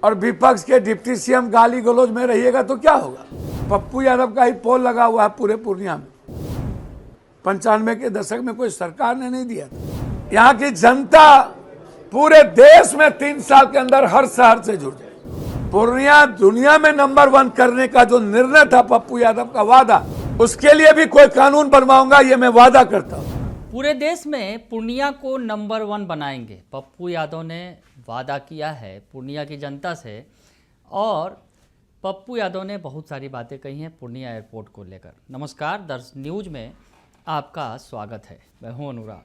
और विपक्ष के डिप्टी सीएम गाली गलौज में रहिएगा तो क्या होगा। पप्पू यादव का ही पोल लगा हुआ है पूरे पूर्णिया में। 95 के दशक में कोई सरकार ने नहीं दिया था। यहाँ की जनता पूरे देश में 3 साल के अंदर हर शहर से जुड़ जाए। पूर्णिया दुनिया में नंबर 1 करने का जो निर्णय था पप्पू यादव का वादा, उसके लिए भी कोई कानून बनवाऊंगा, ये मैं वादा करता हूँ। पूरे देश में पूर्णिया को नंबर 1 बनाएंगे, पप्पू यादव ने वादा किया है पूर्णिया की जनता से। और पप्पू यादव ने बहुत सारी बातें कही हैं पूर्णिया एयरपोर्ट को लेकर। नमस्कार, दर्श न्यूज में आपका स्वागत है। मैं हूं अनुराग।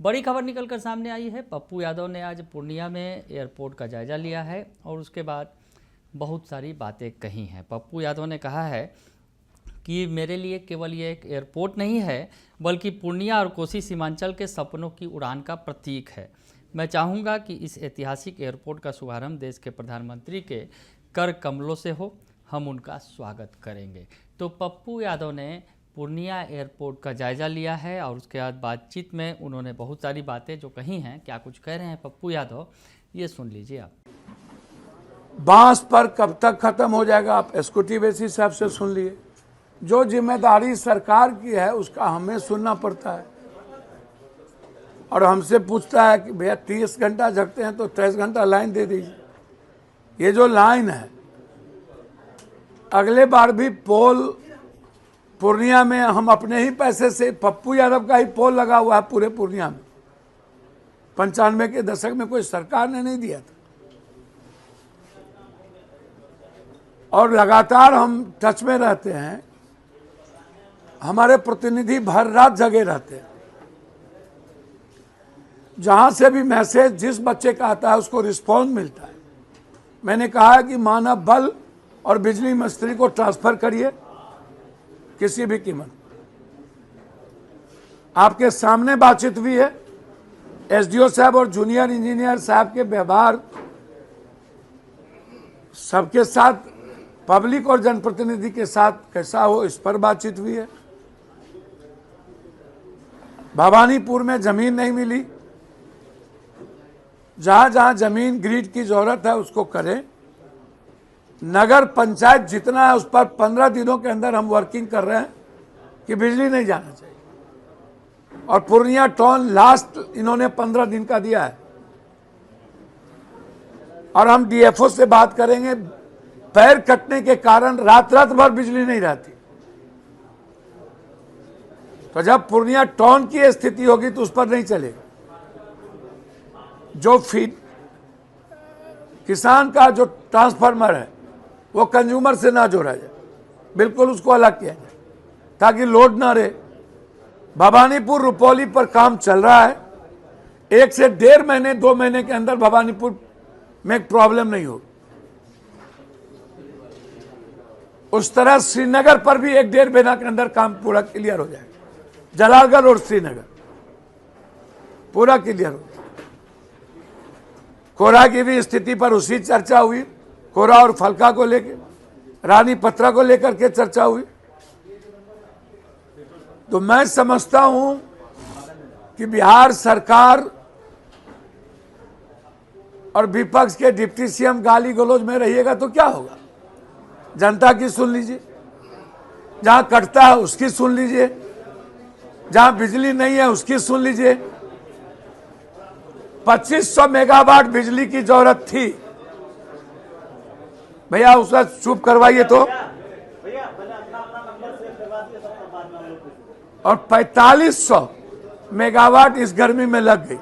बड़ी खबर निकलकर सामने आई है। पप्पू यादव ने आज पूर्णिया में एयरपोर्ट का जायजा लिया है और उसके बाद बहुत सारी बातें कही हैं। पप्पू यादव ने कहा है कि मेरे लिए केवल ये एक एयरपोर्ट नहीं है, बल्कि पूर्णिया और कोसी सीमांचल के सपनों की उड़ान का प्रतीक है। मैं चाहूँगा कि इस ऐतिहासिक एयरपोर्ट का शुभारंभ देश के प्रधानमंत्री के कर कमलों से हो, हम उनका स्वागत करेंगे। तो पप्पू यादव ने पूर्णिया एयरपोर्ट का जायजा लिया है और उसके बाद बातचीत में उन्होंने बहुत सारी बातें जो कही हैं। क्या कुछ कह रहे हैं पप्पू यादव, ये सुन लीजिए आप। बांस पर कब तक खत्म हो जाएगा, आप एसक्यूटिव बेसिस हिसाब से सुन लिए। जो जिम्मेदारी सरकार की है उसका हमें सुनना पड़ता है। और हमसे पूछता है कि भैया 30 घंटा जगते हैं तो 23 घंटा लाइन दे दीजिए। ये जो लाइन है, अगले बार भी पोल पूर्णिया में हम अपने ही पैसे से, पप्पू यादव का ही पोल लगा हुआ है पूरे पूर्णिया में। 95 के दशक में कोई सरकार ने नहीं दिया था। और लगातार हम टच में रहते हैं। हमारे प्रतिनिधि भर रात जगे रहते हैं। जहां से भी मैसेज जिस बच्चे का आता है उसको रिस्पॉन्स मिलता है। मैंने कहा है कि मानव बल और बिजली मिस्त्री को ट्रांसफर करिए किसी भी कीमत। आपके सामने बातचीत हुई है। एसडीओ साहब और जूनियर इंजीनियर साहब के व्यवहार सबके साथ, पब्लिक और जनप्रतिनिधि के साथ कैसा हो, इस पर बातचीत हुई है। भवानीपुर में जमीन नहीं मिली। जहां जहां जमीन ग्रिड की जरूरत है उसको करें। नगर पंचायत जितना है उस पर 15 दिनों के अंदर हम वर्किंग कर रहे हैं कि बिजली नहीं जाना चाहिए। और पूर्णिया टाउन लास्ट इन्होंने 15 दिन का दिया है। और हम डीएफओ से बात करेंगे। पैर कटने के कारण रात भर बिजली नहीं रहती। तो जब पूर्णिया टाउन की स्थिति होगी तो उस पर नहीं चलेगा। जो फीड किसान का जो ट्रांसफार्मर है वो कंज्यूमर से ना जोड़ा जाए, बिल्कुल उसको अलग किया जाए ताकि लोड ना रहे। भवानीपुर रुपौली पर काम चल रहा है। 1 से 1.5 महीने 2 महीने के अंदर भवानीपुर में एक प्रॉब्लम नहीं होगी। उस तरह श्रीनगर पर भी 1-1.5 महीना के अंदर काम पूरा क्लियर हो जाएगा। जलालगढ़ और श्रीनगर पूरा क्लियर हो। कोरा की भी स्थिति पर उसी चर्चा हुई। कोरा और फलका को लेकर, रानी पत्रा को लेकर के चर्चा हुई। तो मैं समझता हूं कि बिहार सरकार और विपक्ष के डिप्टी सीएम गाली गलौज में रहिएगा तो क्या होगा। जनता की सुन लीजिए, जहां कटता है उसकी सुन लीजिए, जहां बिजली नहीं है उसकी सुन लीजिए। 2500 मेगावाट बिजली की जरूरत थी भैया, उसका चुप करवाइए तो। और 4500 मेगावाट इस गर्मी में लग गई।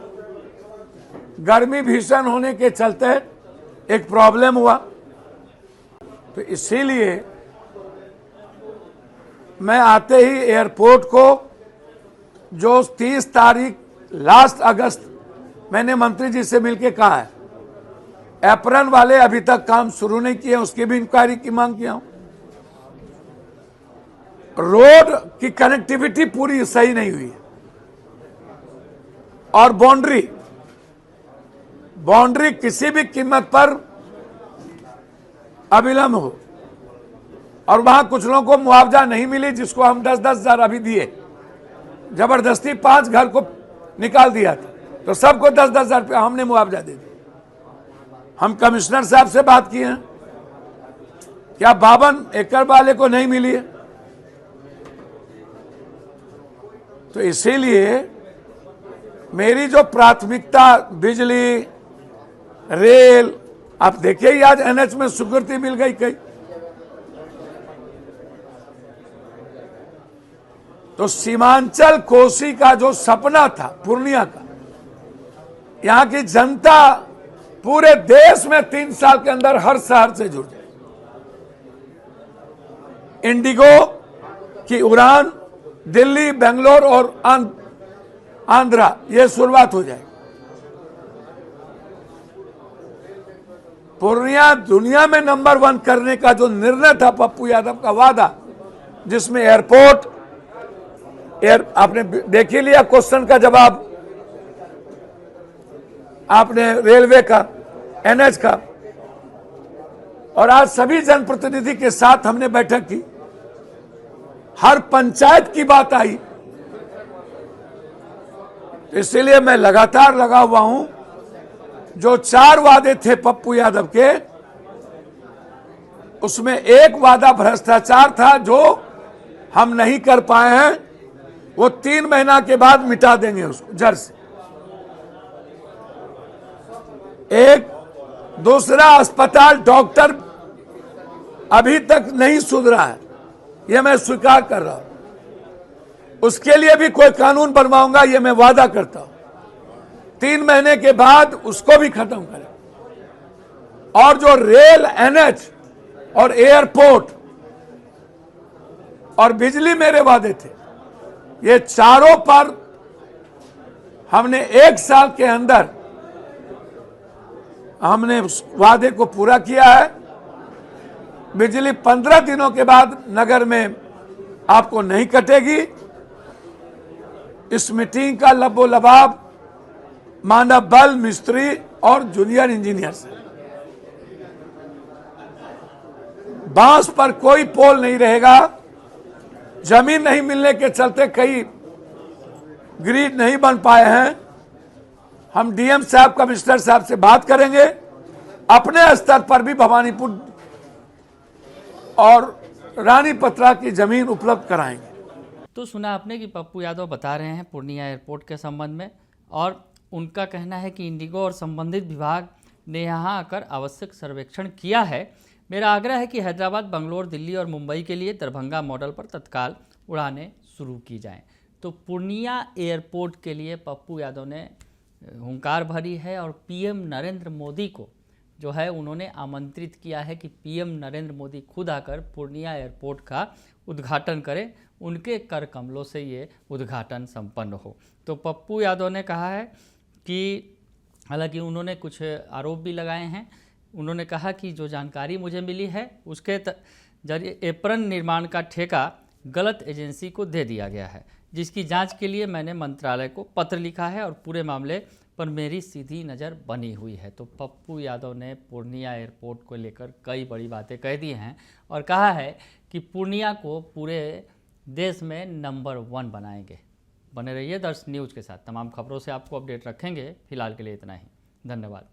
गर्मी भीषण होने के चलते एक प्रॉब्लम हुआ। तो इसीलिए मैं आते ही एयरपोर्ट को, जो 30 तारीख लास्ट अगस्त मैंने मंत्री जी से मिलकर कहा है, एप्रन वाले अभी तक काम शुरू नहीं किए, उसकी भी इंक्वायरी की मांग किया हूं। रोड की कनेक्टिविटी पूरी सही नहीं हुई है। और बाउंड्री किसी भी कीमत पर अविलंब हो। और वहां कुछ लोगों को मुआवजा नहीं मिली, जिसको हम 10-10 हजार अभी दिए। जबरदस्ती 5 घर को निकाल दिया था, तो सबको 10-10 हजार रुपया हमने मुआवजा दे दिया। हम कमिश्नर साहब से बात किए हैं, क्या 52 एकड़ वाले को नहीं मिली है? तो इसीलिए मेरी जो प्राथमिकता बिजली, रेल, आप देखिए ही आज एनएच में स्वीकृति मिल गई कई। तो सीमांचल कोसी का जो सपना था पूर्णिया का, यहां की जनता पूरे देश में 3 साल के अंदर हर शहर से जुड़ जाए। इंडिगो की उड़ान दिल्ली, बेंगलोर और आंध्रा, ये शुरुआत हो जाएगी। पूर्णिया दुनिया में नंबर 1 करने का जो निर्णय था पप्पू यादव का वादा, जिसमें एयरपोर्ट, आपने देख ही लिया क्वेश्चन का जवाब, आपने रेलवे का, एनएच का, और आज सभी जनप्रतिनिधि के साथ हमने बैठक की, हर पंचायत की बात आई। इसलिए मैं लगातार लगा हुआ हूं। जो 4 वादे थे पप्पू यादव के, उसमें एक वादा भ्रष्टाचार था जो हम नहीं कर पाए हैं, वो 3 महीना के बाद मिटा देंगे उसको जड़ से। एक दूसरा अस्पताल, डॉक्टर अभी तक नहीं सुधरा है, यह मैं स्वीकार कर रहा हूं। उसके लिए भी कोई कानून बनवाऊंगा, यह मैं वादा करता हूं। 3 महीने के बाद उसको भी खत्म करें। और जो रेल, एनएच और एयरपोर्ट और बिजली मेरे वादे थे, ये चारों पर हमने 1 साल के अंदर हमने उस वादे को पूरा किया है। बिजली 15 दिनों के बाद नगर में आपको नहीं कटेगी। इस मीटिंग का लबो लबाब मानव बल, मिस्त्री और जूनियर इंजीनियर से। बांस पर कोई पोल नहीं रहेगा। जमीन नहीं मिलने के चलते कई ग्रिड नहीं बन पाए हैं। हम डीएम साहब, कमिश्नर साहब से बात करेंगे, अपने स्तर पर भी भवानीपुर और रानी पत्रा की जमीन उपलब्ध कराएंगे। तो सुना आपने कि पप्पू यादव बता रहे हैं पूर्णिया एयरपोर्ट के संबंध में, और उनका कहना है कि इंडिगो और संबंधित विभाग ने यहां आकर आवश्यक सर्वेक्षण किया है। मेरा आग्रह है कि हैदराबाद, बंगलोर, दिल्ली और मुंबई के लिए दरभंगा मॉडल पर तत्काल उड़ानें शुरू की जाएं। तो पूर्णिया एयरपोर्ट के लिए पप्पू यादव ने हुंकार भरी है, और पीएम नरेंद्र मोदी को जो है उन्होंने आमंत्रित किया है कि पीएम नरेंद्र मोदी खुद आकर पूर्णिया एयरपोर्ट का उद्घाटन करें, उनके कर कमलों से ये उद्घाटन संपन्न हो। तो पप्पू यादव ने कहा है कि, हालांकि उन्होंने कुछ आरोप भी लगाए हैं। उन्होंने कहा कि जो जानकारी मुझे मिली है उसके जरिए एप्रन निर्माण का ठेका गलत एजेंसी को दे दिया गया है, जिसकी जांच के लिए मैंने मंत्रालय को पत्र लिखा है और पूरे मामले पर मेरी सीधी नज़र बनी हुई है। तो पप्पू यादव ने पूर्णिया एयरपोर्ट को लेकर कई बड़ी बातें कह दी हैं और कहा है कि पूर्णिया को पूरे देश में नंबर 1 बनाएंगे। बने रहिए दर्श न्यूज़ के साथ, तमाम खबरों से आपको अपडेट रखेंगे। फिलहाल के लिए इतना ही, धन्यवाद।